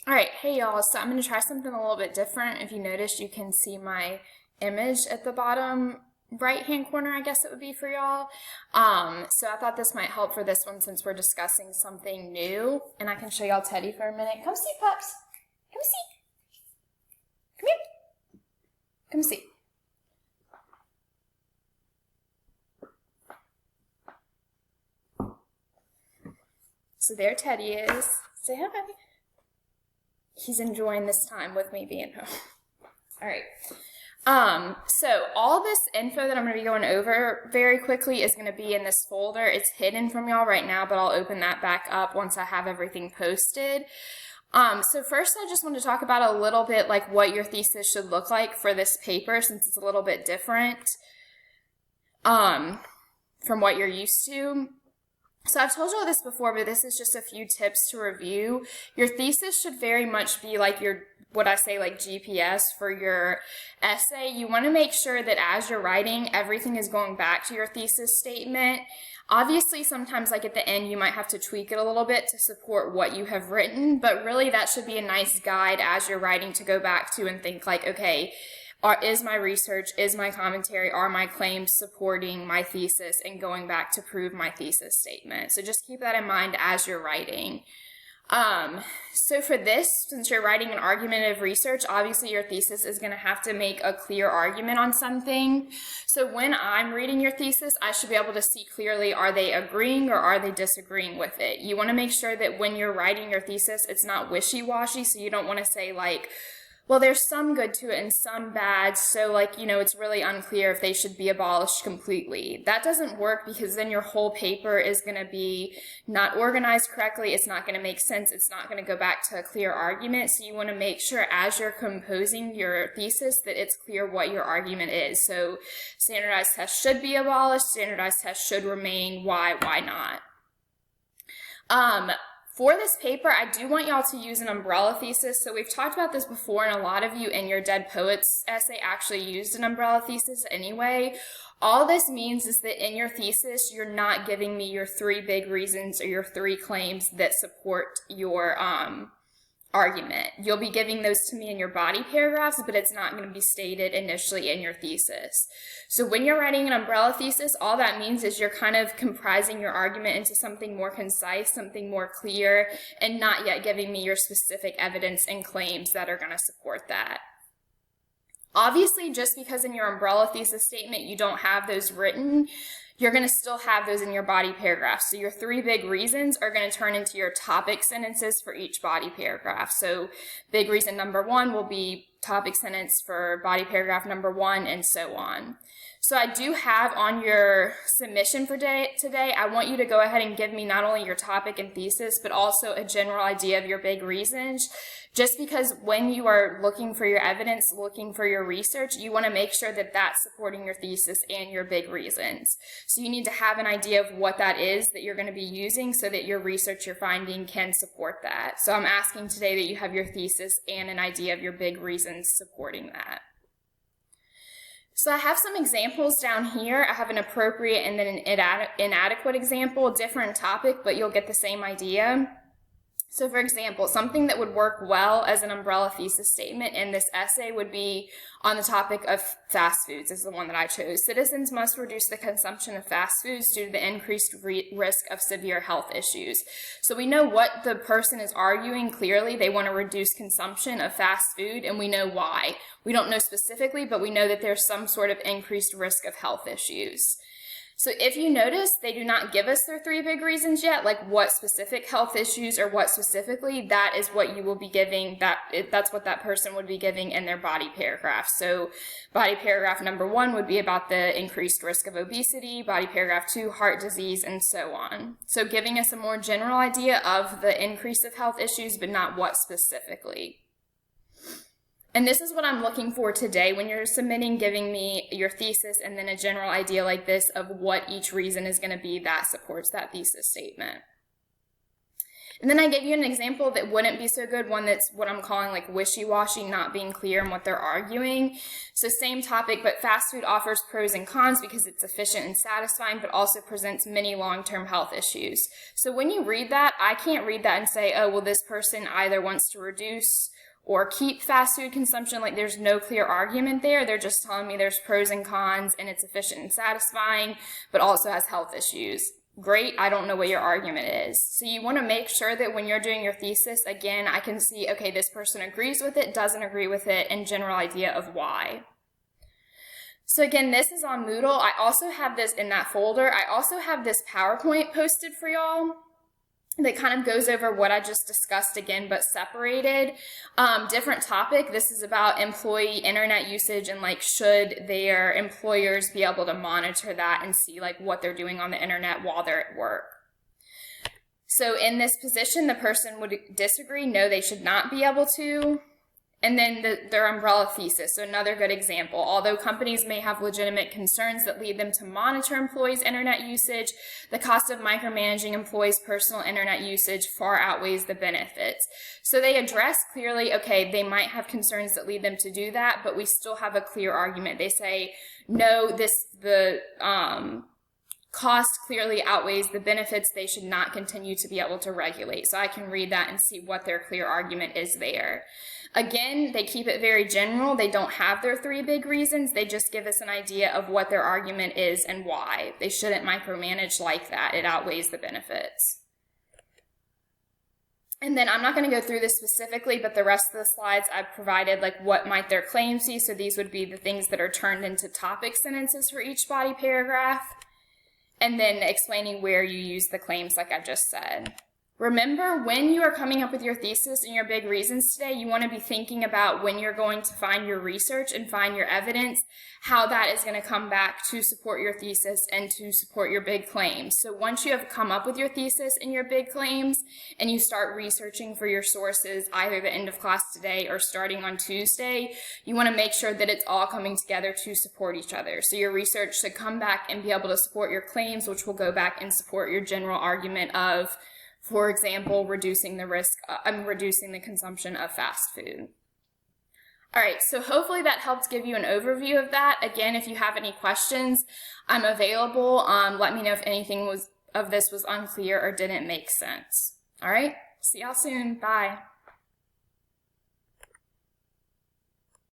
All right, hey y'all, so I'm going to try something a little bit different. If you notice, you can see my image at the bottom right-hand corner, I guess it would be for y'all. So I thought this might help for this one since we're discussing something new. And I can show y'all Teddy for a minute. Come see, pups. Come see. Come here. Come see. So there Teddy is. Say hi, baby. He's enjoying this time with me being home. All right. So all this info that I'm going to be going over very quickly is going to be in this folder. It's hidden from y'all right now, but I'll open that back up once I have everything posted. So first I just want to talk about a little bit like what your thesis should look like for this paper since it's a little bit different from what you're used to. So I've told you all this before, but this is just a few tips to review. Your thesis should very much be like your, what I say, like GPS for your essay. You want to make sure that as you're writing, everything is going back to your thesis statement. Obviously, sometimes like at the end, you might have to tweak it a little bit to support what you have written, but really that should be a nice guide as you're writing to go back to and think like, okay, is my research, is my commentary, are my claims supporting my thesis and going back to prove my thesis statement? So just keep that in mind as you're writing. So for this, since you're writing an argumentative research, obviously your thesis is going to have to make a clear argument on something. So when I'm reading your thesis, I should be able to see clearly, are they agreeing or are they disagreeing with it? You want to make sure that when you're writing your thesis, it's not wishy-washy, so you don't want to say like, well, there's some good to it and some bad, so like, you know, it's really unclear if they should be abolished completely. That doesn't work because then your whole paper is going to be not organized correctly, it's not going to make sense, it's not going to go back to a clear argument, so you want to make sure as you're composing your thesis that it's clear what your argument is. So standardized tests should be abolished, standardized tests should remain, why not? For this paper, I do want y'all to use an umbrella thesis. So we've talked about this before, and a lot of you in your Dead Poets essay actually used an umbrella thesis anyway. All this means is that in your thesis, you're not giving me your 3 big reasons or your 3 claims that support your argument. You'll be giving those to me in your body paragraphs, but it's not going to be stated initially in your thesis. So when you're writing an umbrella thesis, all that means is you're kind of comprising your argument into something more concise, something more clear, and not yet giving me your specific evidence and claims that are going to support that. Obviously, just because in your umbrella thesis statement you don't have those written, you're going to still have those in your body paragraph. So your 3 big reasons are going to turn into your topic sentences for each body paragraph. So big reason number 1 will be topic sentence for body paragraph number 1, and so on. So I do have on your submission for today, I want you to go ahead and give me not only your topic and thesis, but also a general idea of your big reasons. Just because when you are looking for your evidence, looking for your research, you want to make sure that that's supporting your thesis and your big reasons. So you need to have an idea of what that is that you're going to be using so that your research you're finding can support that. So I'm asking today that you have your thesis and an idea of your big reasons supporting that. So I have some examples down here. I have an appropriate and then an inadequate example, different topic, but you'll get the same idea. So for example, something that would work well as an umbrella thesis statement in this essay would be on the topic of fast foods, is the one that I chose. Citizens must reduce the consumption of fast foods due to the increased risk of severe health issues. So we know what the person is arguing clearly. They want to reduce consumption of fast food, and we know why. We don't know specifically, but we know that there's some sort of increased risk of health issues. So if you notice, they do not give us their 3 big reasons yet, like what specific health issues or what specifically, that is what you will be giving, that's what that person would be giving in their body paragraph. So body paragraph number 1 would be about the increased risk of obesity, body paragraph 2, heart disease, and so on. So giving us a more general idea of the increase of health issues, but not what specifically. And this is what I'm looking for today when you're submitting, giving me your thesis and then a general idea like this of what each reason is going to be that supports that thesis statement. And then I gave you an example that wouldn't be so good, one that's what I'm calling like wishy-washy, not being clear in what they're arguing. So same topic, but fast food offers pros and cons because it's efficient and satisfying, but also presents many long-term health issues. So when you read that, I can't read that and say, oh, well, this person either wants to reduce or keep fast food consumption. Like, there's no clear argument there. They're just telling me there's pros and cons and it's efficient and satisfying, but also has health issues. Great, I don't know what your argument is. So you want to make sure that when you're doing your thesis, again, I can see, okay, this person agrees with it, doesn't agree with it, and general idea of why. So again, this is on Moodle. I also have this in that folder. I also have this PowerPoint posted for y'all that kind of goes over what I just discussed again, but separated. Different topic. This is about employee internet usage and like, should their employers be able to monitor that and see like what they're doing on the internet while they're at work. So in this position, the person would disagree. No, they should not be able to. And then their umbrella thesis, so another good example. Although companies may have legitimate concerns that lead them to monitor employees' internet usage, the cost of micromanaging employees' personal internet usage far outweighs the benefits. So they address clearly, okay, they might have concerns that lead them to do that, but we still have a clear argument. They say, no, the cost clearly outweighs the benefits. They should not continue to be able to regulate. So I can read that and see what their clear argument is there. Again, they keep it very general. They don't have their 3 big reasons. They just give us an idea of what their argument is and why. They shouldn't micromanage like that. It outweighs the benefits. And then I'm not going to go through this specifically, but the rest of the slides I've provided, like what might their claims be. So these would be the things that are turned into topic sentences for each body paragraph. And then explaining where you use the claims like I just said. Remember, when you are coming up with your thesis and your big reasons today, you want to be thinking about when you're going to find your research and find your evidence, how that is going to come back to support your thesis and to support your big claims. So once you have come up with your thesis and your big claims and you start researching for your sources, either the end of class today or starting on Tuesday, you want to make sure that it's all coming together to support each other. So your research should come back and be able to support your claims, which will go back and support your general argument of, for example, reducing the consumption of fast food. All right, so hopefully that helped give you an overview of that. Again, if you have any questions, I'm available. Let me know if anything of this was unclear or didn't make sense. All right, see y'all soon. Bye.